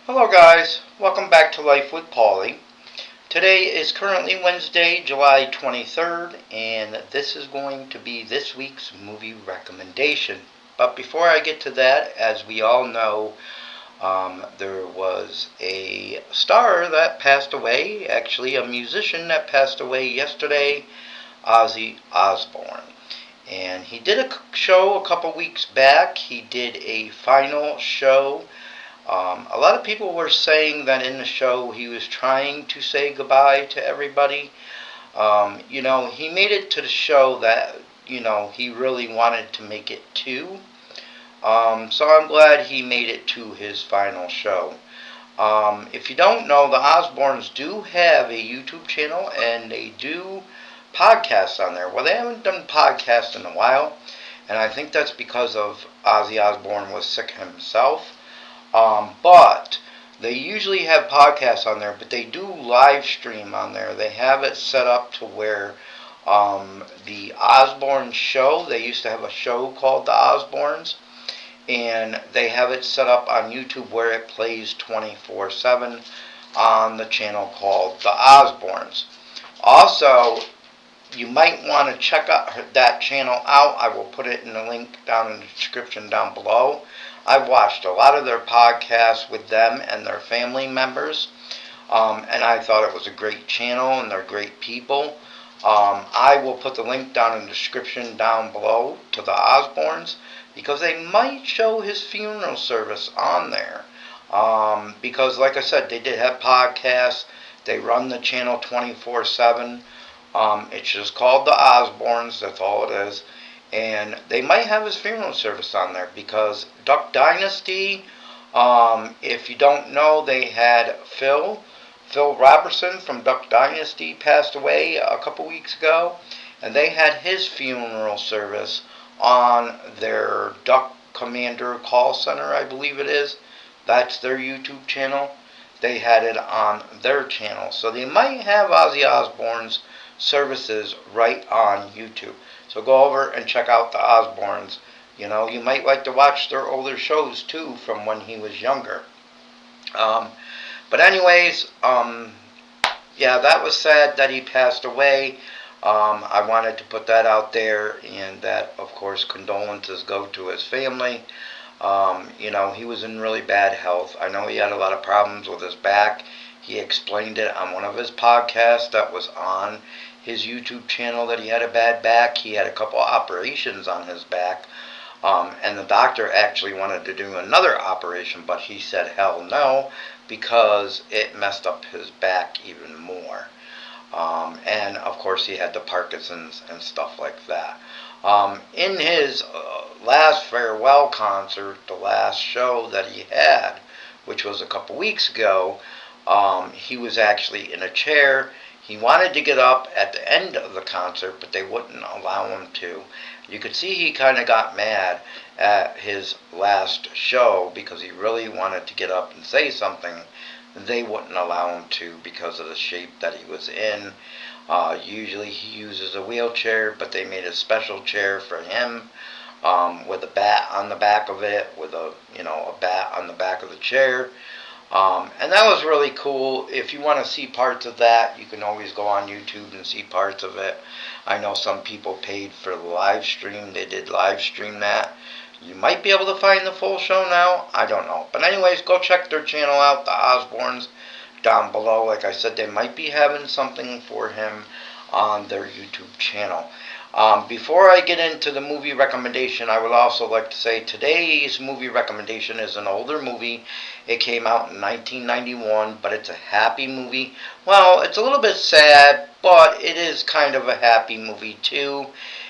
Hello guys, welcome back to Life with Pauly. Today is currently Wednesday, July 23rd, and this is going to be this week's movie recommendation. But before I get to that, as we all know, there was a star that passed away, actually a musician that passed away yesterday, Ozzy Osbourne. And he did a show a couple weeks back. He did a final show. A lot of people were saying that in the show he was trying to say goodbye to everybody. He made it to the show that, he really wanted to make it to. So I'm glad he made it to his final show. If you don't know, the Osbournes do have a YouTube channel and they do podcasts on there. Well, they haven't done podcasts in a while, and I think that's because of Ozzy Osbourne was sick himself. But they usually have podcasts on there, but they do live stream on there. They have it set up to where the Osbourne show, they used to have a show called the Osbournes, and they have it set up on YouTube where it plays 24/7 on the channel called the Osbournes. Also, you might want to check out that channel out. I will put it in the link down in the description down below. I've watched a lot of their podcasts with them and their family members, and I thought it was a great channel and they're great people. I will put the link down in the description down below to the Osbournes because they might show his funeral service on there. Because, like I said, they did have podcasts. They run the channel 24/7. It's just called the Osbournes. That's all it is. And they might have his funeral service on there because Duck Dynasty, if you don't know, they had Phil Robertson from Duck Dynasty passed away a couple weeks ago, and they had his funeral service on their Duck Commander call center, I believe it is. That's their YouTube channel. They had it on their channel. So they might have Ozzy Osbourne's services right on YouTube. So go over and check out the Osbournes. You might like to watch their older shows too from when he was younger. But anyways, yeah, that was sad that he passed away. I wanted to put that out there, and that, of course, condolences go to his family. He was in really bad health. I know he had a lot of problems with his back. He explained it on one of his podcasts that was on his YouTube channel that he had a bad back. He had a couple operations on his back, and the doctor actually wanted to do another operation, but he said hell no because it messed up his back even more. And of course he had the Parkinson's and stuff like that. In his last farewell concert, the last show that he had, which was a couple weeks ago, he was actually in a chair. He wanted to get up at the end of the concert, but they wouldn't allow him to. You could see he kind of got mad at his last show because he really wanted to get up and say something. They wouldn't allow him to because of the shape that he was in. Usually he uses a wheelchair, but they made a special chair for him with a bat on the back of it, with a bat on the back of the chair. And that was really cool. If you want to see parts of that, you can always go on YouTube and see parts of it. I know some people paid for the live stream. They did live stream that. You might be able to find the full show now. I don't know. But anyways, go check their channel out, the Osbournes, down below. Like I said, they might be having something for him on their YouTube channel. Before I get into the movie recommendation, I would also like to say today's movie recommendation is an older movie. It came out in 1991, but it's a happy movie. Well, it's a little bit sad, but it is kind of a happy movie too.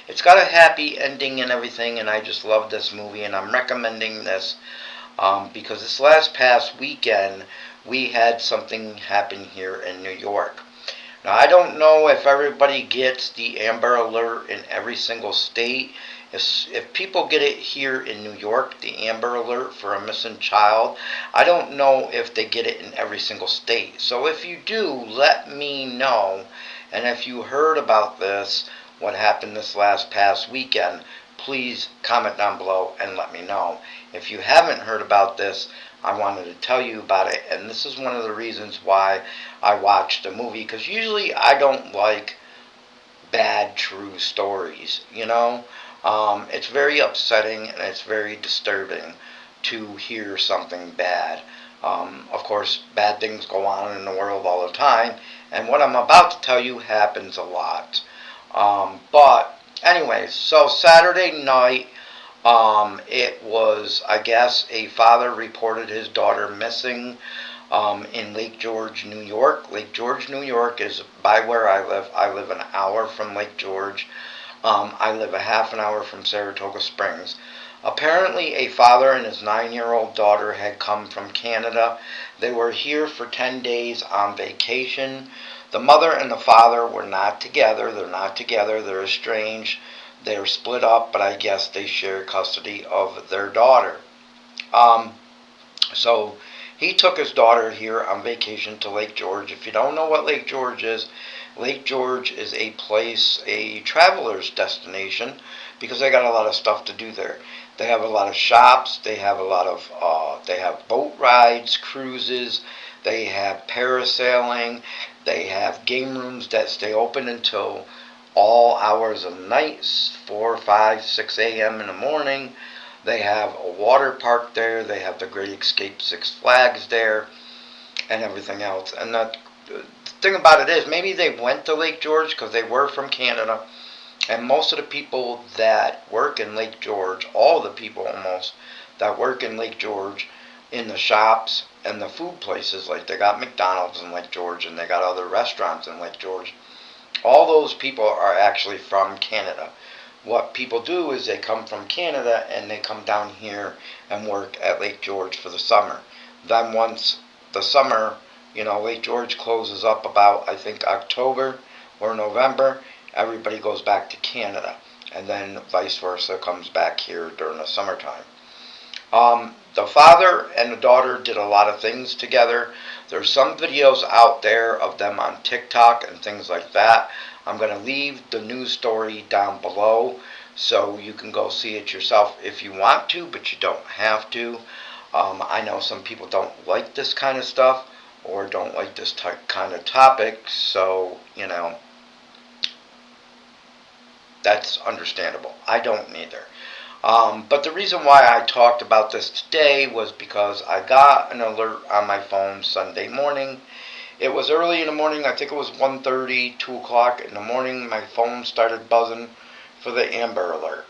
It's got a happy ending and everything, and I just love this movie, and I'm recommending this because this past weekend we had something happen here in New York. Now, I don't know if everybody gets the Amber Alert in every single state. If people get it here in New York, the Amber Alert for a missing child, I don't know if they get it in every single state. So if you do, let me know. And if you heard about this, what happened this past weekend, please comment down below and let me know. If you haven't heard about this, I wanted to tell you about it, and this is one of the reasons why I watched the movie, because usually I don't like bad true stories, you know? It's very upsetting and it's very disturbing to hear something bad. Of course, bad things go on in the world all the time, and what I'm about to tell you happens a lot. But, anyways, so Saturday night, it was, I guess, a father reported his daughter missing in Lake George, New York. Lake George, New York is by where I live. I live an hour from Lake George. I live a half an hour from Saratoga Springs. Apparently, a father and his 9-year-old daughter had come from Canada. They were here for 10 days on vacation. The mother and the father were not together. They're not together. They're estranged. They're split up, but I guess they share custody of their daughter. Um, so he took his daughter here on vacation to Lake George. If you don't know what Lake George is a place, a traveler's destination, because they got a lot of stuff to do there. They have a lot of shops. They have they have boat rides, cruises. They have parasailing. They have game rooms that stay open until all hours of the night, 4, 5, 6 a.m. in the morning. They have a water park there. They have the Great Escape Six Flags there and everything else. And the thing about it is, maybe they went to Lake George because they were from Canada. And most of the people that work in Lake George, all the people almost that work in Lake George, in the shops and the food places, like they got McDonald's in Lake George and they got other restaurants in Lake George, all those people are actually from Canada. What people do is they come from Canada and they come down here and work at Lake George for the summer. Then once the summer, Lake George closes up about, I think, October or November, everybody goes back to Canada. And then vice versa comes back here during the summertime. The father and the daughter did a lot of things together. There's some videos out there of them on TikTok and things like that. I'm going to leave the news story down below so you can go see it yourself if you want to, but you don't have to. I know some people don't like this kind of stuff or don't like this kind of topic, so, that's understandable. I don't either. But the reason why I talked about this today was because I got an alert on my phone Sunday morning. It was early in the morning. I think it was 1:30, 2 o'clock in the morning. My phone started buzzing for the Amber Alert.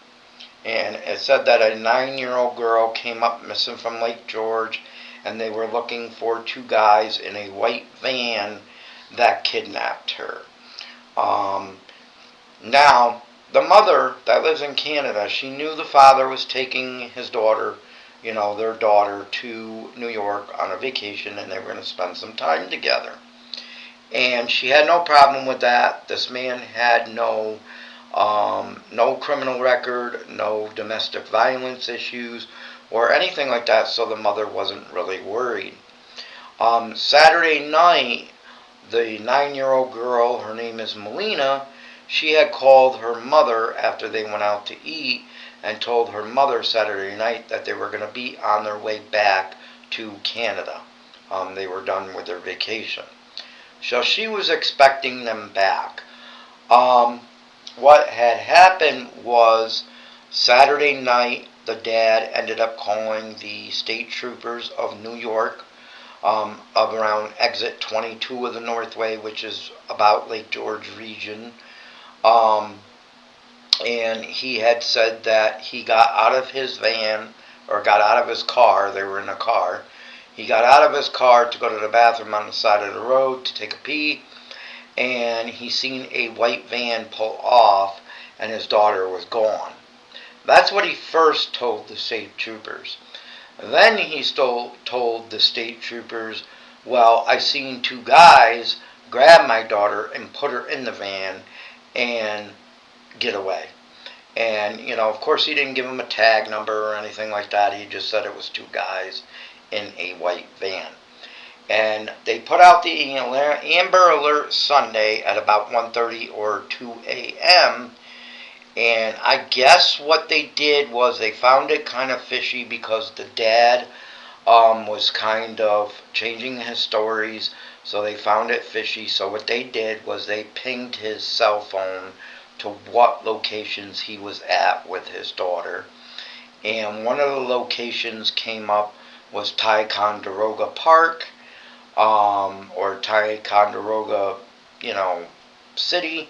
And it said that a 9-year-old girl came up missing from Lake George, and they were looking for 2 guys in a white van that kidnapped her. Now, the mother that lives in Canada, she knew the father was taking his daughter, their daughter, to New York on a vacation, and they were going to spend some time together. And she had no problem with that. This man had no criminal record, no domestic violence issues, or anything like that, so the mother wasn't really worried. Saturday night, the 9-year-old girl, her name is Melina, she had called her mother after they went out to eat and told her mother Saturday night that they were going to be on their way back to Canada. They were done with their vacation. So she was expecting them back. What had happened was Saturday night, the dad ended up calling the state troopers of New York of around exit 22 of the Northway, which is about Lake George region. And he had said that he got out of his van, or got out of his car. They were in a car. He got out of his car to go to the bathroom on the side of the road to take a pee, and he seen a white van pull off, and his daughter was gone. That's what he first told the state troopers. Then he told the state troopers, well, I seen 2 guys grab my daughter and put her in the van and get away. And, of course he didn't give him a tag number or anything like that. He just said it was 2 guys in a white van. And they put out the Amber Alert Sunday at about 1:30 or 2 a.m. And I guess what they did was they found it kind of fishy because the dad was kind of changing his stories, so they found it fishy. So what they did was they pinged his cell phone to what locations he was at with his daughter. And one of the locations came up was Ticonderoga Park, or Ticonderoga, you know, city,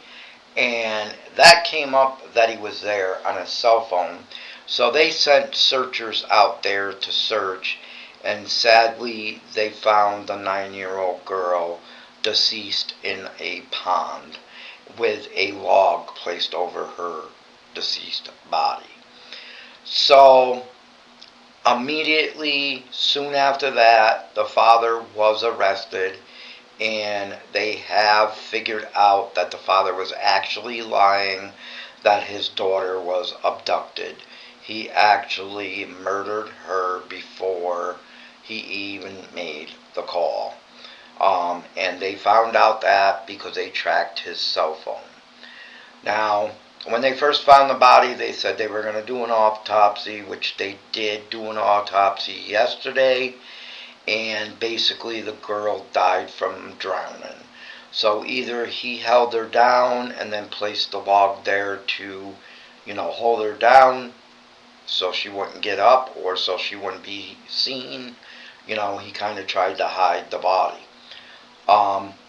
and that came up that he was there on his cell phone. So they sent searchers out there to search, and sadly, they found the 9-year-old girl deceased in a pond with a log placed over her deceased body. So immediately, soon after that, the father was arrested, and they have figured out that the father was actually lying, that his daughter was abducted. He actually murdered her before he even made the call. And they found out that because they tracked his cell phone. Now, when they first found the body, they said they were going to do an autopsy, which they did do an autopsy yesterday, and basically the girl died from drowning. So either he held her down and then placed the log there to, hold her down so she wouldn't get up or so she wouldn't be seen. He kind of tried to hide the body,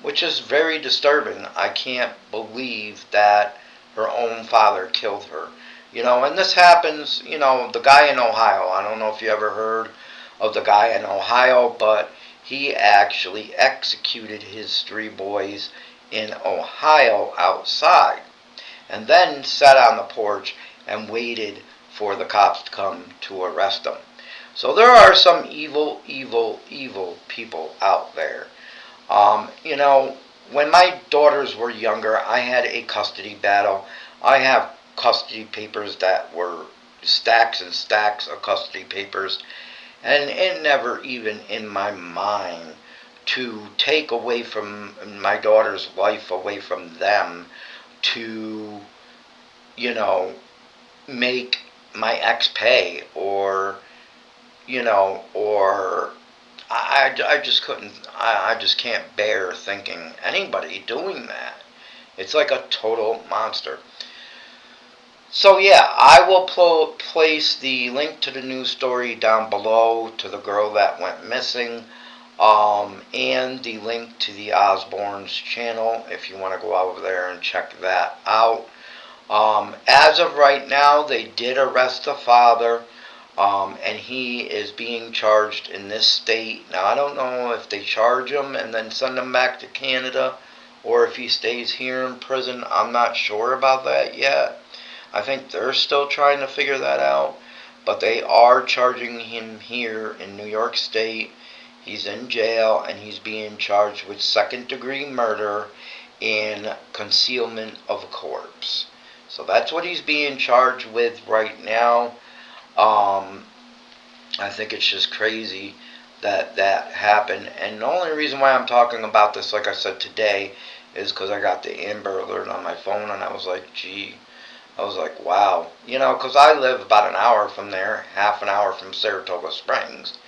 which is very disturbing. I can't believe that her own father killed her. And this happens, the guy in Ohio, I don't know if you ever heard of the guy in Ohio, but he actually executed his 3 boys in Ohio outside, and then sat on the porch and waited for the cops to come to arrest him. So there are some evil, evil, evil people out there. When my daughters were younger, I had a custody battle. I have custody papers that were stacks and stacks of custody papers, and it never even in my mind to take away from my daughter's life away from them to, make my ex pay, or I just couldn't, I just can't bear thinking anybody doing that. It's like a total monster. So yeah, I will place the link to the news story down below to the girl that went missing, and the link to the Ozbournes channel if you want to go over there and check that out. As of right now, they did arrest the father, and he is being charged in this state. Now, I don't know if they charge him and then send him back to Canada, or if he stays here in prison. I'm not sure about that yet. I think they're still trying to figure that out, but they are charging him here in New York State. He's in jail, and he's being charged with second-degree murder and concealment of a corpse. So that's what he's being charged with right now. I think it's just crazy that that happened. And the only reason why I'm talking about this, like I said today, is because I got the Amber Alert on my phone, and I was like, gee. I was like, wow. Because I live about an hour from there, half an hour from Saratoga Springs,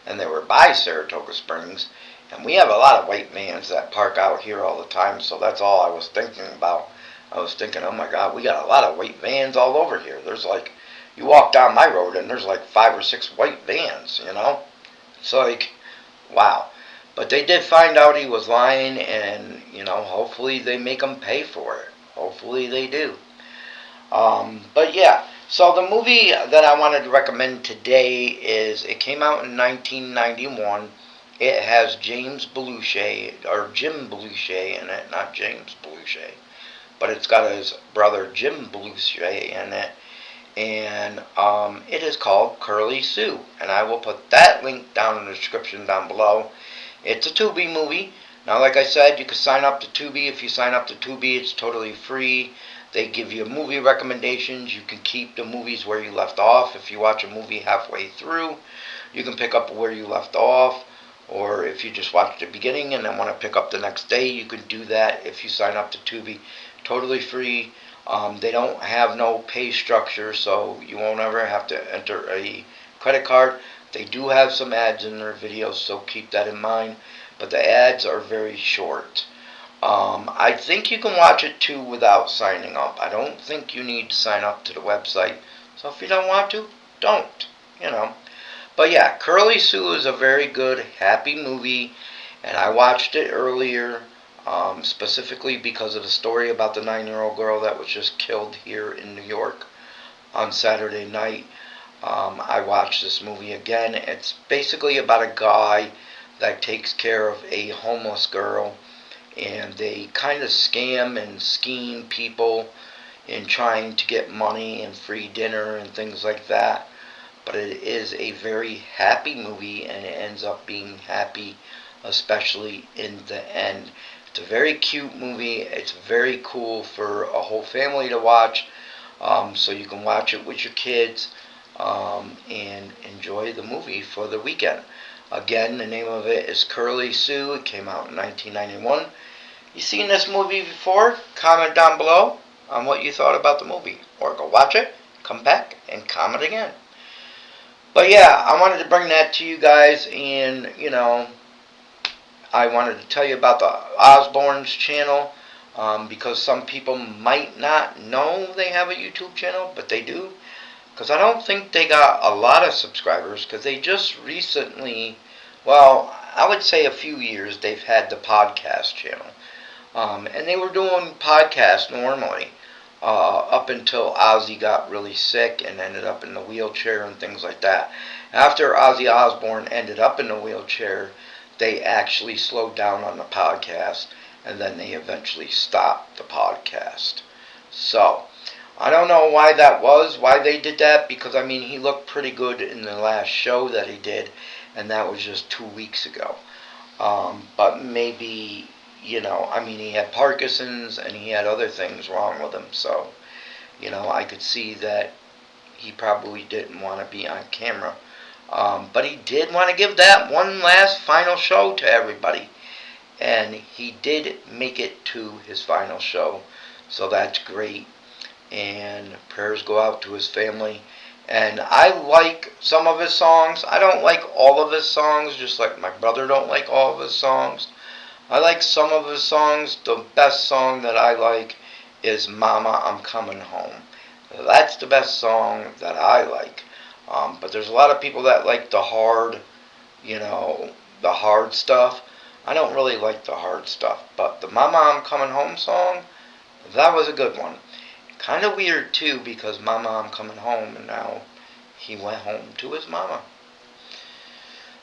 and they were by Saratoga Springs, and we have a lot of white vans that park out here all the time, so that's all I was thinking about. I was thinking, oh my God, we got a lot of white vans all over here. There's like, you walk down my road and there's like 5 or 6 white vans, It's like, wow. But they did find out he was lying, and, hopefully they make him pay for it. Hopefully they do. But yeah, so the movie that I wanted to recommend today it came out in 1991. It has James Belushi, or Jim Belushi in it, not James Belushi. But it's got his brother Jim Belushi in it. And it is called Curly Sue. And I will put that link down in the description down below. It's a Tubi movie. Now, like I said, you can sign up to Tubi. If you sign up to Tubi, it's totally free. They give you movie recommendations. You can keep the movies where you left off. If you watch a movie halfway through, you can pick up where you left off. Or if you just watch the beginning and then want to pick up the next day, you can do that if you sign up to Tubi. Totally free. They don't have no pay structure, so you won't ever have to enter a credit card. They do have some ads in their videos, so keep that in mind. But the ads are very short. I think you can watch it too without signing up. I don't think you need to sign up to the website. So if you don't want to, don't. You know. But yeah, Curly Sue is a very good, happy movie, and I watched it earlier, specifically because of the story about the 9-year-old girl that was just killed here in New York on Saturday night. I watched this movie again. It's basically about a guy that takes care of a homeless girl, and they kind of scam and scheme people in trying to get money and free dinner and things like that. But it is a very happy movie, and it ends up being happy, especially in the end. It's a very cute movie. It's very cool for a whole family to watch, so you can watch it with your kids and enjoy the movie for the weekend. Again, the name of it is Curly Sue. It came out in 1991. You seen this movie before? Comment down below on what you thought about the movie. Or go watch it, come back, and comment again. But yeah, I wanted to bring that to you guys, and I wanted to tell you about the Ozbournes channel, because some people might not know they have a YouTube channel, but they do. Because I don't think they got a lot of subscribers, because they just recently, well, I would say a few years, they've had the podcast channel. And they were doing podcasts normally, up until Ozzy got really sick and ended up in the wheelchair and things like that. After Ozzy Osbourne ended up in the wheelchair, they actually slowed down on the podcast, and then they eventually stopped the podcast. So, I don't know why that was, why they did that, because I mean, he looked pretty good in the last show that he did, and that was just 2 weeks ago. But maybe, I mean, he had Parkinson's and he had other things wrong with him, so, I could see that he probably didn't want to be on camera. But he did want to give that one last final show to everybody, and he did make it to his final show, so that's great. And prayers go out to his family. And I like some of his songs. I don't like all of his songs, just like my brother don't like all of his songs. I like some of his songs. The best song that I like is Mama, I'm Coming Home. That's the best song that I like. But there's a lot of people that like the hard, the hard stuff. I don't really like the hard stuff. But the Mama, I'm Coming Home song, that was a good one. Kind of weird too, because Mama, I'm Coming Home, and now he went home to his mama.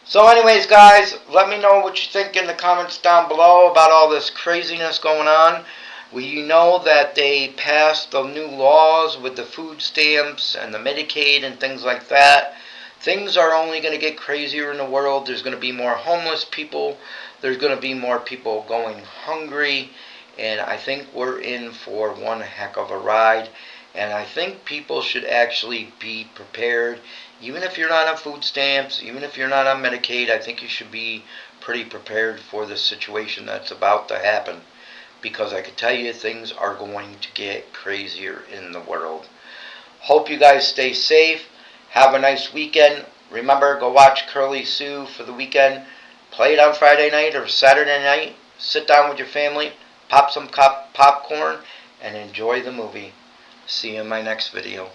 So anyways, guys, let me know what you think in the comments down below about all this craziness going on. We know that they passed the new laws with the food stamps and the Medicaid and things like that. Things are only going to get crazier in the world. There's going to be more homeless people. There's going to be more people going hungry. And I think we're in for one heck of a ride. And I think people should actually be prepared. Even if you're not on food stamps, even if you're not on Medicaid, I think you should be pretty prepared for the situation that's about to happen. Because I can tell you, things are going to get crazier in the world. Hope you guys stay safe. Have a nice weekend. Remember, go watch Curly Sue for the weekend. Play it on Friday night or Saturday night. Sit down with your family. Pop some popcorn and enjoy the movie. See you in my next video.